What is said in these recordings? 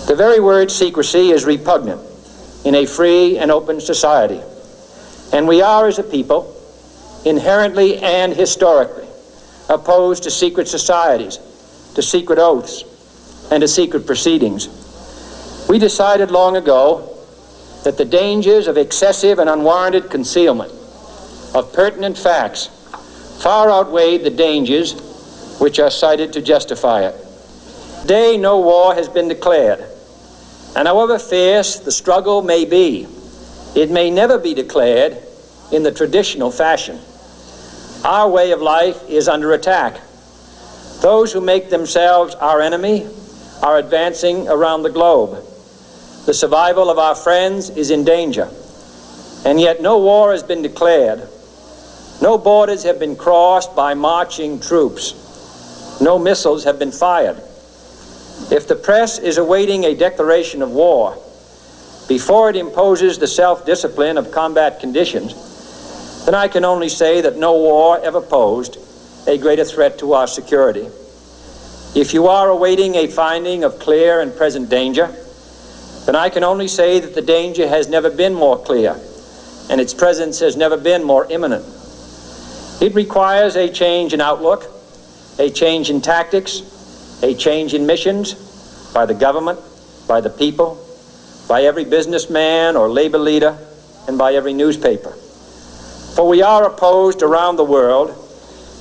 The very word secrecy is repugnant in a free and open society, and we are, as a people, inherently and historically opposed to secret societies, to secret oaths, and to secret proceedings. We decided long ago that the dangers of excessive and unwarranted concealment of pertinent facts far outweighed the dangers which are cited to justify it. Today, no war has been declared, and however fierce the struggle may be, it may never be declared in the traditional fashion. Our way of life is under attack. Those who make themselves our enemy are advancing around the globe. The survival of our friends is in danger, and yet no war has been declared. No borders have been crossed by marching troops. No missiles have been fired. If the press is awaiting a declaration of war before it imposes the self-discipline of combat conditions, then I can only say that no war ever posed a greater threat to our security. If you are awaiting a finding of clear and present danger, then I can only say that the danger has never been more clear, and its presence has never been more imminent. It requires a change in outlook, a change in tactics, a change in missions by the government, by the people, by every businessman or labor leader, and by every newspaper. For we are opposed around the world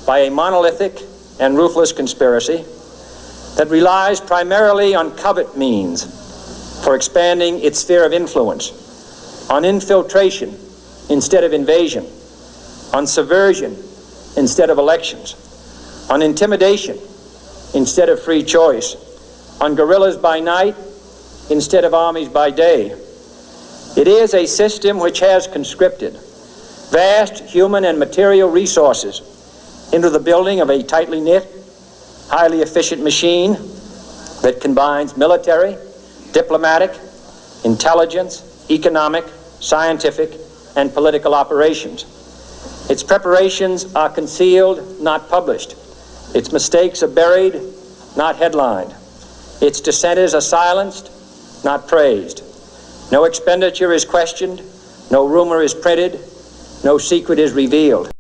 by a monolithic and ruthless conspiracy that relies primarily on covert means for expanding its sphere of influence, on infiltration instead of invasion, on subversion instead of elections, on intimidation instead of free choice, on guerrillas by night instead of armies by day. It is a system which has conscripted vast human and material resources into the building of a tightly knit, highly efficient machine that combines military, diplomatic, intelligence, economic, scientific, and political operations. Its preparations are concealed, not published. Its mistakes are buried, not headlined. Its dissenters are silenced, not praised. No expenditure is questioned, no rumor is printed, no secret is revealed.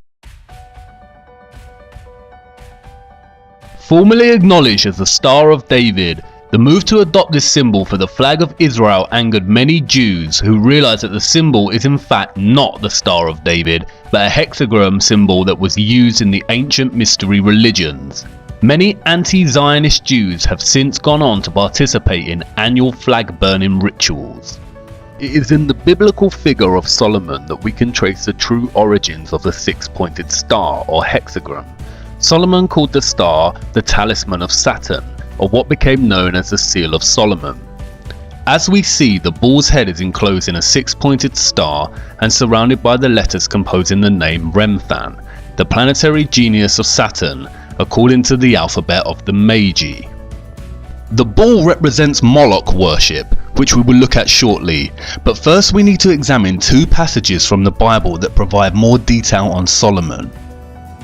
Formerly acknowledged as the Star of David, the move to adopt this symbol for the flag of Israel angered many Jews who realized that the symbol is in fact not the Star of David, but a hexagram symbol that was used in the ancient mystery religions. Many anti-Zionist Jews have since gone on to participate in annual flag burning rituals. It is in the biblical figure of Solomon that we can trace the true origins of the six-pointed star or hexagram. Solomon called the star the talisman of Saturn, or what became known as the Seal of Solomon. As we see, the bull's head is enclosed in a six-pointed star and surrounded by the letters composing the name Remphan, the planetary genius of Saturn, according to the alphabet of the Magi. The bull represents Moloch worship, which we will look at shortly, but first we need to examine two passages from the Bible that provide more detail on Solomon.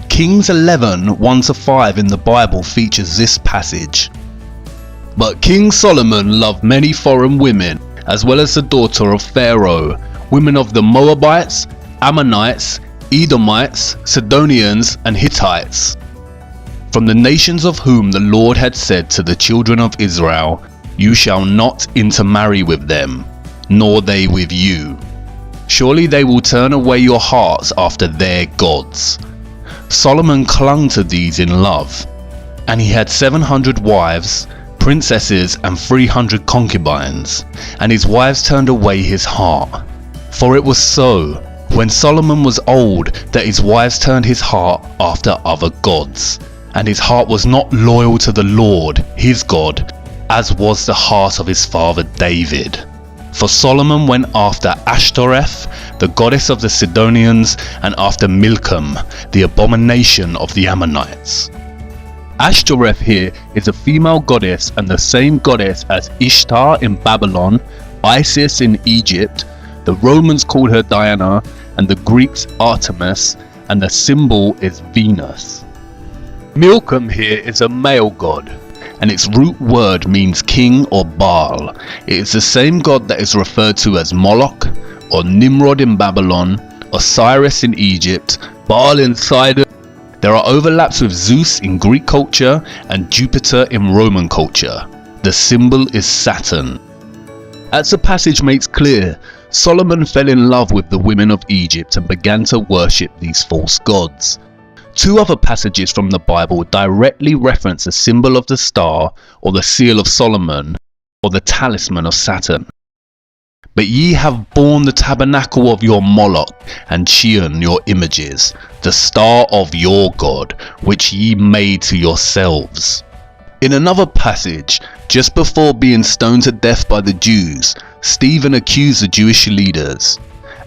Kings 11, 1-5 in the Bible features this passage. But King Solomon loved many foreign women, as well as the daughter of Pharaoh, women of the Moabites, Ammonites, Edomites, Sidonians, and Hittites, from the nations of whom the Lord had said to the children of Israel, "You shall not intermarry with them, nor they with you. Surely they will turn away your hearts after their gods." Solomon clung to these in love, and he had 700 wives, princesses, and 300 concubines, and his wives turned away his heart. For it was so, when Solomon was old, that his wives turned his heart after other gods, and his heart was not loyal to the Lord, his God, as was the heart of his father David. For Solomon went after Ashtoreth, the goddess of the Sidonians, and after Milcom, the abomination of the Ammonites. Ashtoreth here is a female goddess and the same goddess as Ishtar in Babylon, Isis in Egypt. The Romans called her Diana, and the Greeks Artemis, and the symbol is Venus. Milcom here is a male god, and its root word means king or Baal. It is the same god that is referred to as Moloch, or Nimrod in Babylon, Osiris in Egypt, Baal in Sidon. There are overlaps with Zeus in Greek culture and Jupiter in Roman culture. The symbol is Saturn. As the passage makes clear, Solomon fell in love with the women of Egypt and began to worship these false gods. Two other passages from the Bible directly reference the symbol of the star, or the seal of Solomon, or the talisman of Saturn. But ye have borne the tabernacle of your Moloch, and Chion your images, the star of your God, which ye made to yourselves. In another passage, just before being stoned to death by the Jews, Stephen accused the Jewish leaders.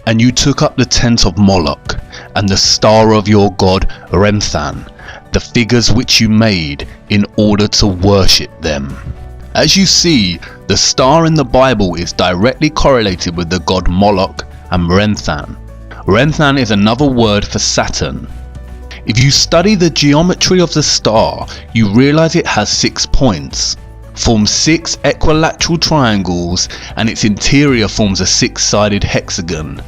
And you took up the tent of Moloch, and the star of your god Remphan, the figures which you made, in order to worship them. As you see, the star in the Bible is directly correlated with the god Moloch and Remphan. Remphan is another word for Saturn. If you study the geometry of the star, you realize it has 6 points, forms 6 equilateral triangles, and its interior forms a 6-sided hexagon.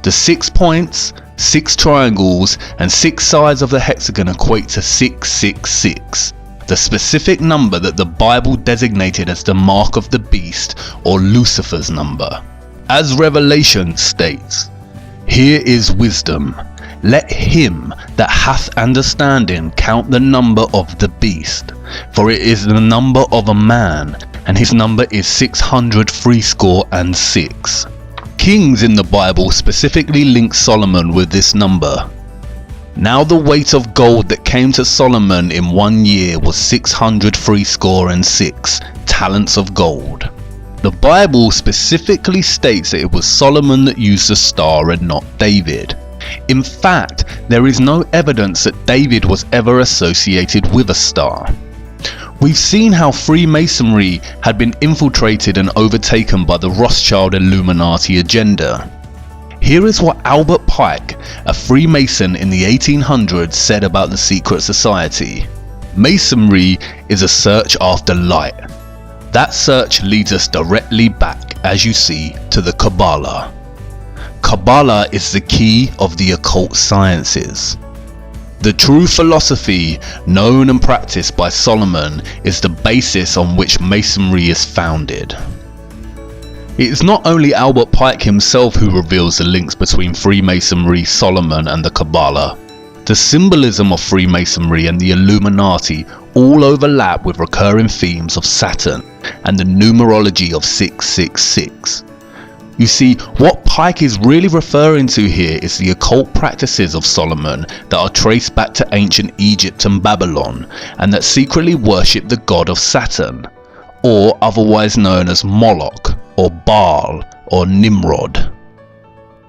The 6 points, 6 triangles, and 6 sides of the hexagon equate to 666, the specific number that the Bible designated as the mark of the beast, or Lucifer's number. As Revelation states, "Here is wisdom. Let him that hath understanding count the number of the beast, for it is the number of a man, and his number is 666. Kings in the Bible specifically link Solomon with this number. Now the weight of gold that came to Solomon in 1 year was 666 talents of gold. The Bible specifically states that it was Solomon that used the star and not David. In fact, there is no evidence that David was ever associated with a star. We've seen how Freemasonry had been infiltrated and overtaken by the Rothschild Illuminati agenda. Here is what Albert Pike, a Freemason in the 1800s, said about the secret society. Masonry is a search after light. That search leads us directly back, as you see, to the Kabbalah. Kabbalah is the key of the occult sciences. The true philosophy, known and practiced by Solomon, is the basis on which Masonry is founded. It is not only Albert Pike himself who reveals the links between Freemasonry, Solomon, and the Kabbalah. The symbolism of Freemasonry and the Illuminati all overlap with recurring themes of Saturn and the numerology of 666. You see, what Pike is really referring to here is the occult practices of Solomon that are traced back to ancient Egypt and Babylon, and that secretly worship the god of Saturn, or otherwise known as Moloch, or Baal, or Nimrod.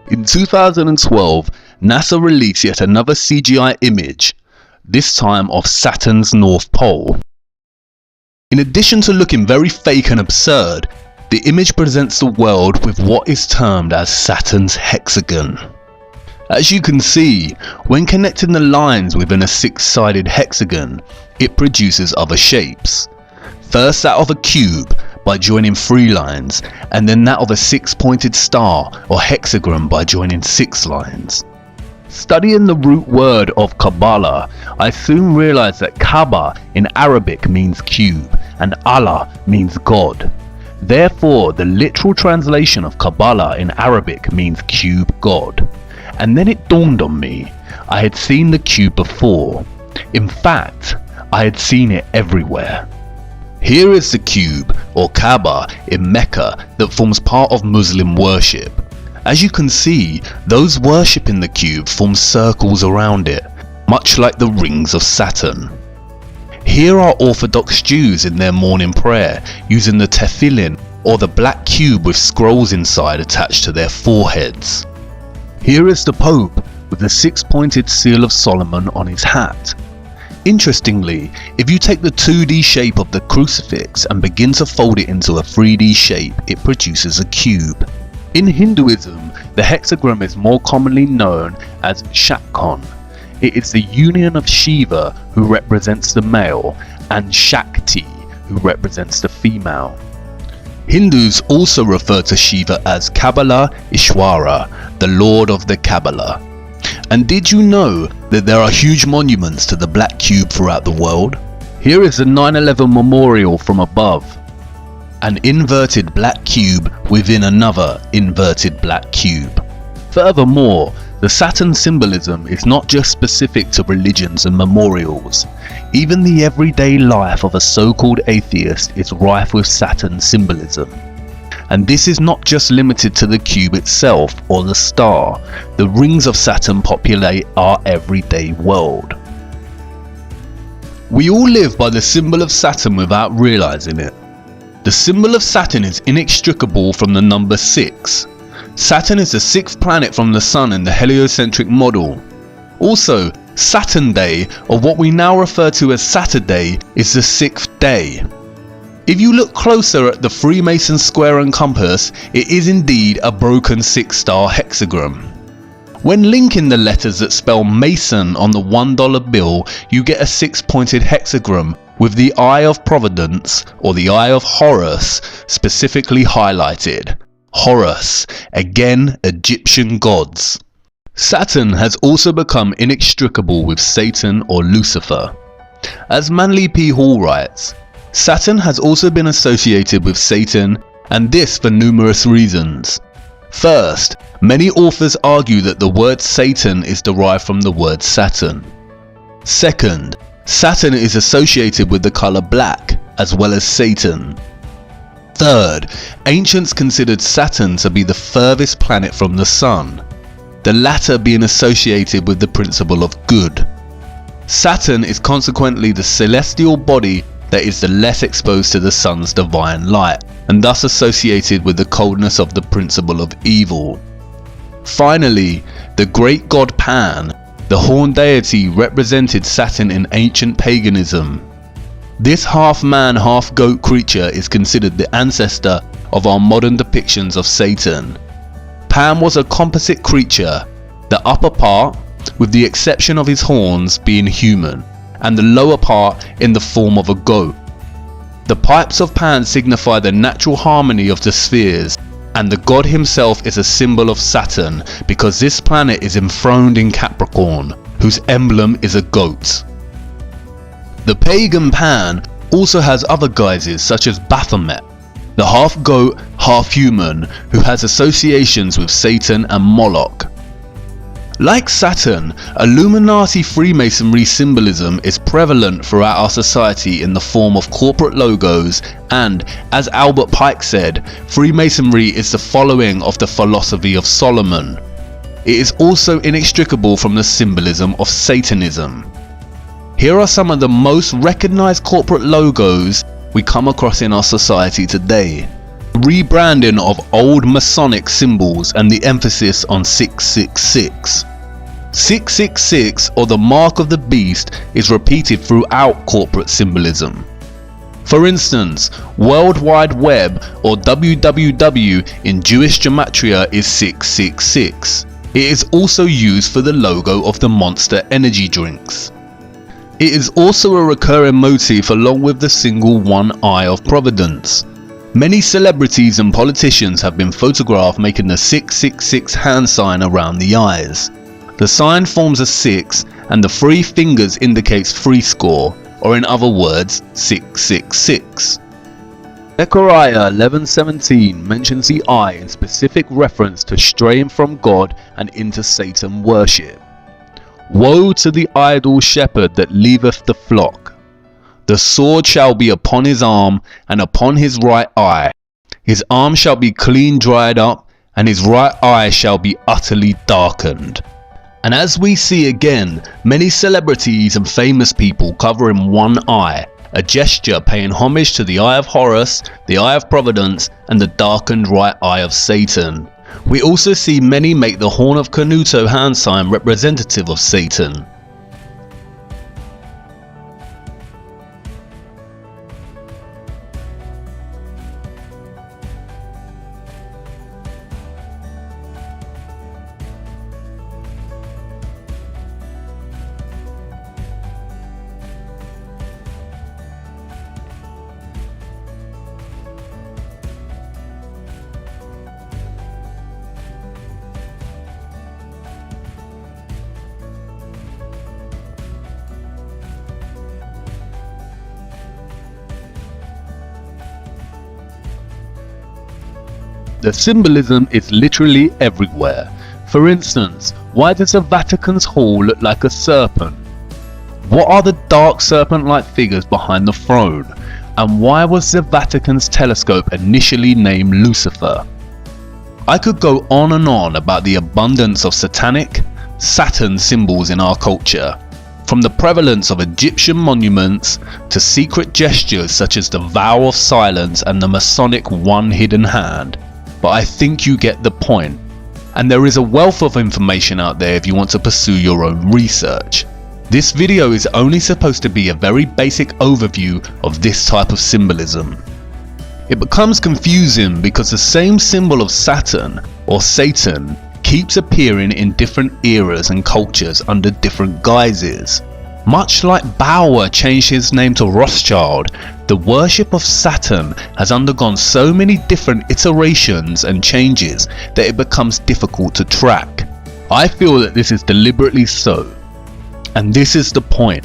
In 2012, NASA released yet another CGI image, this time of Saturn's North Pole. In addition to looking very fake and absurd, the image presents the world with what is termed as Saturn's hexagon. As you can see, when connecting the lines within a 6-sided hexagon, it produces other shapes. First that of a cube by joining 3 lines, and then that of a 6-pointed star or hexagon by joining 6 lines. Studying the root word of Kabbalah, I soon realized that Kaaba in Arabic means cube and Allah means God. Therefore, the literal translation of Kabbalah in Arabic means cube God. And then it dawned on me, I had seen the cube before. In fact, I had seen it everywhere. Here is the cube, or Kaaba, in Mecca that forms part of Muslim worship. As you can see, those worshipping the cube form circles around it, much like the rings of Saturn. Here are Orthodox Jews in their morning prayer, using the tefillin, or the black cube with scrolls inside attached to their foreheads. Here is the Pope with the 6-pointed seal of Solomon on his hat. Interestingly, if you take the 2D shape of the crucifix and begin to fold it into a 3D shape, it produces a cube. In Hinduism, the hexagram is more commonly known as Shakon. It is the union of Shiva, who represents the male, and Shakti, who represents the female. Hindus also refer to Shiva as Kabbalah Ishwara, the Lord of the Kabbalah. And did you know that there are huge monuments to the black cube throughout the world? Here is the 9/11 memorial from above. An inverted black cube within another inverted black cube. Furthermore, the Saturn symbolism is not just specific to religions and memorials. Even the everyday life of a so-called atheist is rife with Saturn symbolism. And this is not just limited to the cube itself or the star. The rings of Saturn populate our everyday world. We all live by the symbol of Saturn without realizing it. The symbol of Saturn is inextricable from the number 6. Saturn is the 6th planet from the Sun in the heliocentric model. Also, Saturn Day, or what we now refer to as Saturday, is the 6th day. If you look closer at the Freemason square and compass, it is indeed a broken 6-star hexagram. When linking the letters that spell Mason on the $1 bill, you get a 6-pointed hexagram with the Eye of Providence, or the Eye of Horus, specifically highlighted. Horus, again Egyptian gods. Saturn has also become inextricable with Satan or Lucifer. As Manly P. Hall writes, Saturn has also been associated with Satan, and this for numerous reasons. First, many authors argue that the word Satan is derived from the word Saturn. Second, Saturn is associated with the color black, as well as Satan. Third, ancients considered Saturn to be the furthest planet from the Sun, the latter being associated with the principle of good. Saturn is consequently the celestial body that is the less exposed to the Sun's divine light, and thus associated with the coldness of the principle of evil. Finally, the great god Pan, the horned deity, represented Saturn in ancient paganism. This half-man, half-goat creature is considered the ancestor of our modern depictions of Satan. Pan was a composite creature, the upper part, with the exception of his horns, being human, and the lower part in the form of a goat. The pipes of Pan signify the natural harmony of the spheres, and the god himself is a symbol of Saturn because this planet is enthroned in Capricorn, whose emblem is a goat. The pagan Pan also has other guises such as Baphomet, the half-goat, half-human who has associations with Satan and Moloch. Like Saturn, Illuminati Freemasonry symbolism is prevalent throughout our society in the form of corporate logos and, as Albert Pike said, Freemasonry is the following of the philosophy of Solomon. It is also inextricable from the symbolism of Satanism. Here are some of the most recognized corporate logos we come across in our society today. Rebranding of old Masonic symbols and the emphasis on 666. 666, or the mark of the beast, is repeated throughout corporate symbolism. For instance, World Wide Web, or WWW in Jewish gematria, is 666. It is also used for the logo of the Monster energy drinks. It is also a recurring motif along with the single one eye of Providence. Many celebrities and politicians have been photographed making the 666 hand sign around the eyes. The sign forms a 6 and the 3 fingers indicates 3 score, or in other words, 666. Zechariah 11:17 mentions the eye in specific reference to straying from God and into Satan worship. Woe to the idle shepherd that leaveth the flock. The sword shall be upon his arm and upon his right eye. His arm shall be clean dried up, and his right eye shall be utterly darkened. And as we see again, many celebrities and famous people covering one eye, a gesture paying homage to the Eye of Horus, the Eye of Providence, and the darkened right eye of Satan. We also see many make the Horn of Canuto hand sign representative of Satan. The symbolism is literally everywhere. For instance, why does the Vatican's hall look like a serpent? What are the dark serpent-like figures behind the throne? And why was the Vatican's telescope initially named Lucifer? I could go on and on about the abundance of satanic, Saturn symbols in our culture, from the prevalence of Egyptian monuments to secret gestures such as the vow of silence and the Masonic one hidden hand. But I think you get the point. And there is a wealth of information out there if you want to pursue your own research. This video is only supposed to be a very basic overview of this type of symbolism. It becomes confusing because the same symbol of Saturn or Satan keeps appearing in different eras and cultures under different guises. Much like Bauer changed his name to Rothschild, the worship of Saturn has undergone so many different iterations and changes that it becomes difficult to track. I feel that this is deliberately so. And this is the point.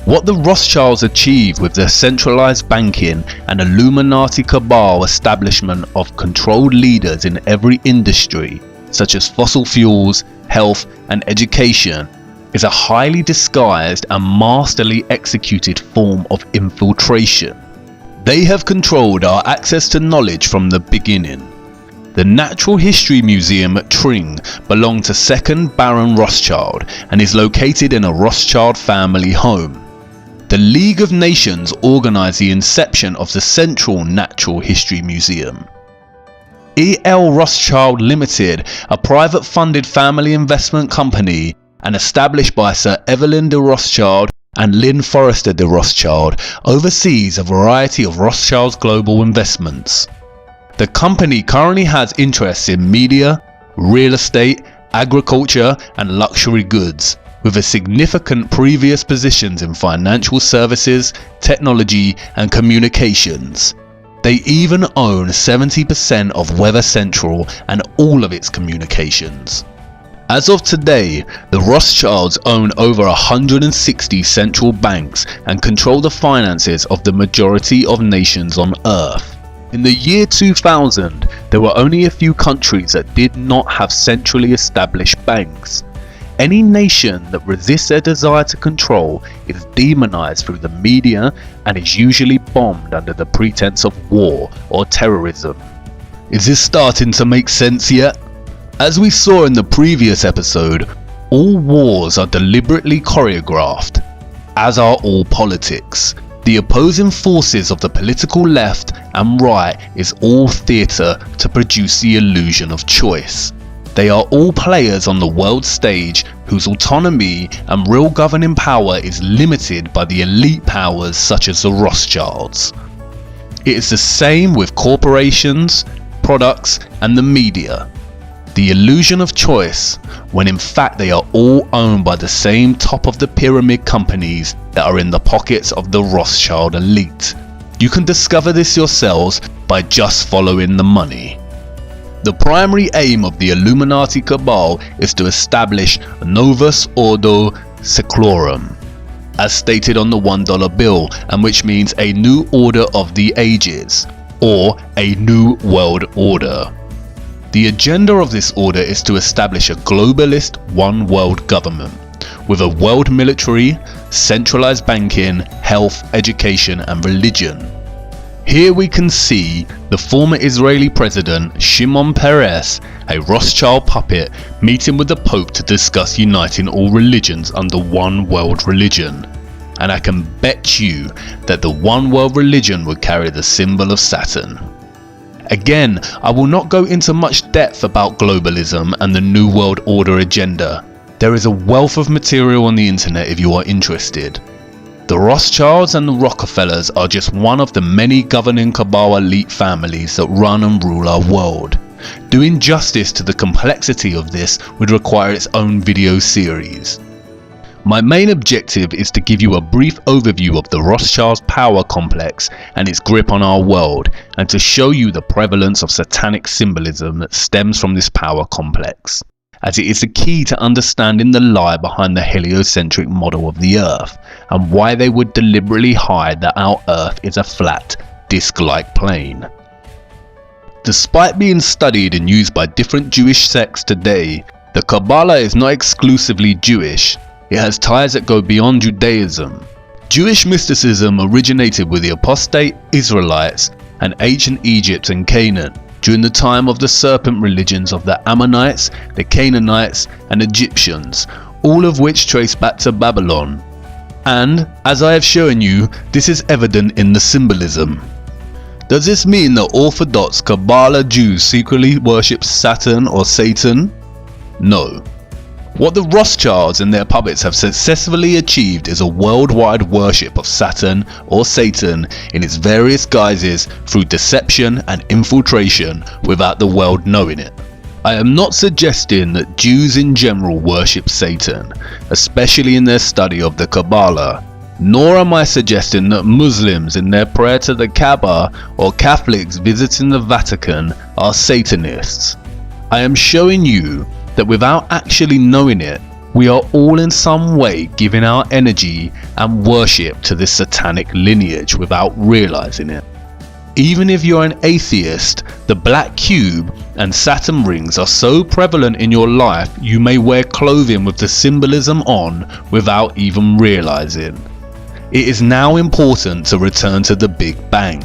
What the Rothschilds achieved with their centralized banking and Illuminati cabal establishment of controlled leaders in every industry, such as fossil fuels, health and education, is a highly disguised and masterly executed form of infiltration. They have controlled our access to knowledge from the beginning. The Natural History Museum at Tring belonged to 2nd Baron Rothschild and is located in a Rothschild family home. The League of Nations organized the inception of the Central Natural History Museum. E.L. Rothschild Limited, a private funded family investment company and established by Sir Evelyn de Rothschild and Lynn Forrester de Rothschild, oversees a variety of Rothschild's global investments. The company currently has interests in media, real estate, agriculture and luxury goods, with a significant previous positions in financial services, technology and communications. They even own 70% of Weather Central and all of its communications. As of today, the Rothschilds own over 160 central banks and control the finances of the majority of nations on Earth. In the year 2000, there were only a few countries that did not have centrally established banks. Any nation that resists their desire to control is demonized through the media and is usually bombed under the pretense of war or terrorism. Is this starting to make sense yet? As we saw in the previous episode, all wars are deliberately choreographed, as are all politics. The opposing forces of the political left and right is all theatre to produce the illusion of choice. They are all players on the world stage whose autonomy and real governing power is limited by the elite powers such as the Rothschilds. It is the same with corporations, products and the media. The illusion of choice, when in fact they are all owned by the same top of the pyramid companies that are in the pockets of the Rothschild elite. You can discover this yourselves by just following the money. The primary aim of the Illuminati cabal is to establish Novus Ordo Seclorum, as stated on the $1 bill, and which means a new order of the ages, or a new world order. The agenda of this order is to establish a globalist one world government, with a world military, centralized banking, health, education and religion. Here we can see the former Israeli president Shimon Peres, a Rothschild puppet, meeting with the Pope to discuss uniting all religions under one world religion. And I can bet you that the one world religion would carry the symbol of Saturn. Again, I will not go into much depth about globalism and the New World Order agenda. There is a wealth of material on the internet if you are interested. The Rothschilds and the Rockefellers are just one of the many governing cabal elite families that run and rule our world. Doing justice to the complexity of this would require its own video series. My main objective is to give you a brief overview of the Rothschilds power complex and its grip on our world, and to show you the prevalence of satanic symbolism that stems from this power complex, as it is the key to understanding the lie behind the heliocentric model of the Earth, and why they would deliberately hide that our Earth is a flat, disc-like plane. Despite being studied and used by different Jewish sects today, the Kabbalah is not exclusively Jewish. It has ties that go beyond Judaism. Jewish mysticism originated with the apostate Israelites and ancient Egypt and Canaan during the time of the serpent religions of the Ammonites, the Canaanites and Egyptians, all of which trace back to Babylon. And, as I have shown you, this is evident in the symbolism. Does this mean that Orthodox Kabbalah Jews secretly worship Saturn or Satan? No. What the Rothschilds and their puppets have successfully achieved is a worldwide worship of Saturn or Satan in its various guises through deception and infiltration without the world knowing it. I am not suggesting that Jews in general worship Satan, especially in their study of the Kabbalah, nor am I suggesting that Muslims in their prayer to the Kaaba or Catholics visiting the Vatican are Satanists. I am showing you that without actually knowing it, we are all in some way giving our energy and worship to this satanic lineage without realizing it. Even if you're an atheist, the black cube and Saturn rings are so prevalent in your life you may wear clothing with the symbolism on without even realizing. It is now important to return to the Big Bang.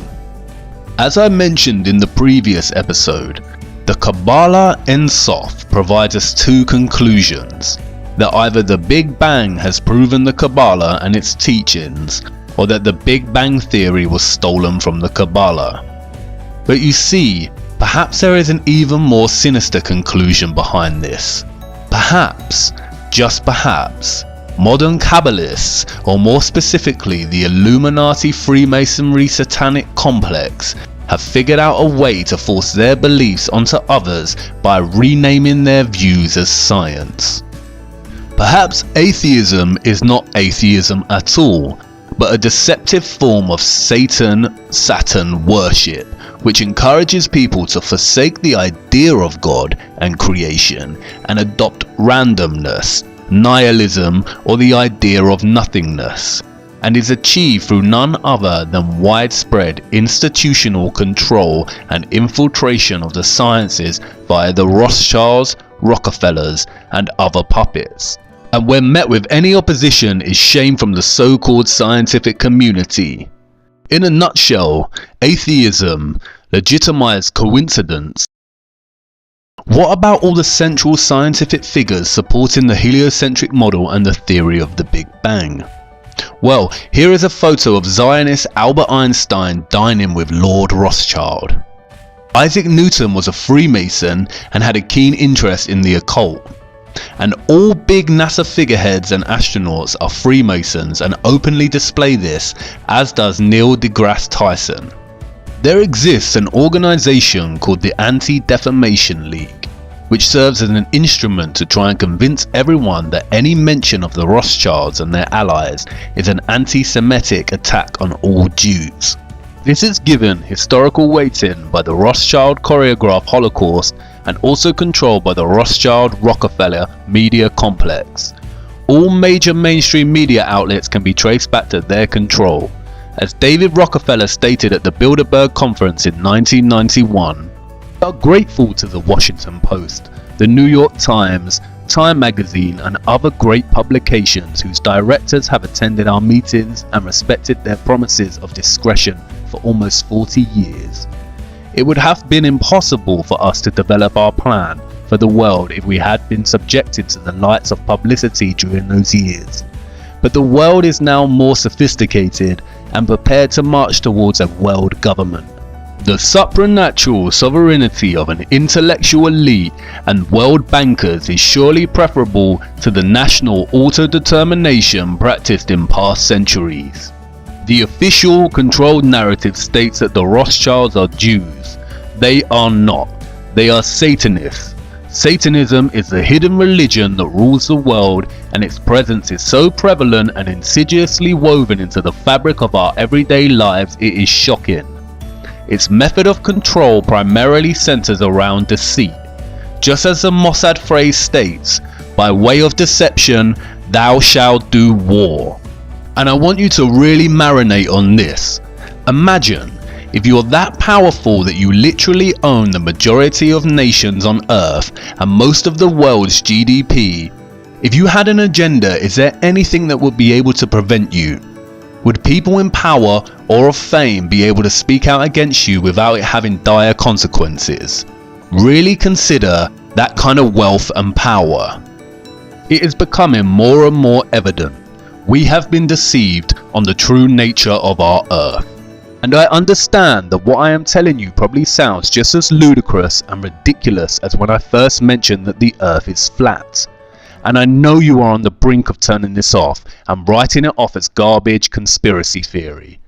As I mentioned in the previous episode, the Kabbalah Ein Sof provides us two conclusions: that either the Big Bang has proven the Kabbalah and its teachings, or that the Big Bang theory was stolen from the Kabbalah. But you see, perhaps there is an even more sinister conclusion behind this. Perhaps, just perhaps, modern Kabbalists, or more specifically the Illuminati Freemasonry satanic complex, have figured out a way to force their beliefs onto others by renaming their views as science. Perhaps atheism is not atheism at all, but a deceptive form of Satan-Saturn worship, which encourages people to forsake the idea of God and creation and adopt randomness, nihilism, or the idea of nothingness, and is achieved through none other than widespread institutional control and infiltration of the sciences via the Rothschilds, Rockefellers, and other puppets. And when met with any opposition is shame from the so-called scientific community. In a nutshell, atheism legitimized coincidence. What about all the central scientific figures supporting the heliocentric model and the theory of the Big Bang? Well, here is a photo of Zionist Albert Einstein dining with Lord Rothschild. Isaac Newton was a Freemason and had a keen interest in the occult. And all big NASA figureheads and astronauts are Freemasons and openly display this, as does Neil deGrasse Tyson. There exists an organization called the Anti-Defamation League, which serves as an instrument to try and convince everyone that any mention of the Rothschilds and their allies is an anti-Semitic attack on all Jews. This is given historical weighting by the Rothschild choreographed Holocaust and also controlled by the Rothschild-Rockefeller media complex. All major mainstream media outlets can be traced back to their control. As David Rockefeller stated at the Bilderberg Conference in 1991, we are grateful to the Washington Post, the New York Times, Time magazine and other great publications whose directors have attended our meetings and respected their promises of discretion for almost 40 years. It would have been impossible for us to develop our plan for the world if we had been subjected to the lights of publicity during those years. But the world is now more sophisticated and prepared to march towards a world government. The supranatural sovereignty of an intellectual elite and world bankers is surely preferable to the national autodetermination practiced in past centuries. The official controlled narrative states that the Rothschilds are Jews. They are not. They are Satanists. Satanism is the hidden religion that rules the world, and its presence is so prevalent and insidiously woven into the fabric of our everyday lives it is shocking. Its method of control primarily centers around deceit. Just as the Mossad phrase states, by way of deception, thou shalt do war. And I want you to really marinate on this. Imagine If you're that powerful that you literally own the majority of nations on Earth and most of the world's GDP, if you had an agenda, is there anything that would be able to prevent you? Would people in power or of fame be able to speak out against you without it having dire consequences? Really consider that kind of wealth and power. It is becoming more and more evident we have been deceived on the true nature of our Earth. And I understand that what I am telling you probably sounds just as ludicrous and ridiculous as when I first mentioned that the Earth is flat. And I know you are on the brink of turning this off and writing it off as garbage conspiracy theory.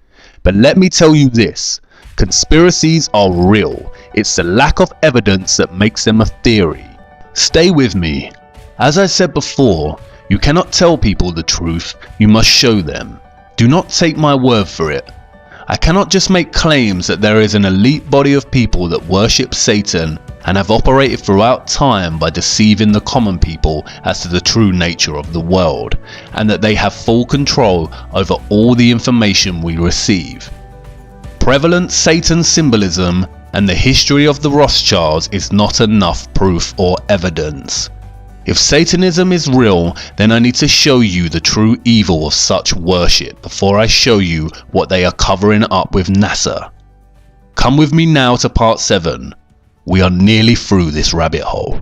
But let me tell you this, conspiracies are real. It's the lack of evidence that makes them a theory. Stay with me. As I said before, you cannot tell people the truth, you must show them. Do not take my word for it. I cannot just make claims that there is an elite body of people that worship Satan and have operated throughout time by deceiving the common people as to the true nature of the world, and that they have full control over all the information we receive. Prevalent Satan symbolism and the history of the Rothschilds is not enough proof or evidence. If Satanism is real, then I need to show you the true evil of such worship before I show you what they are covering up with NASA. Come with me now to part 7. We are nearly through this rabbit hole.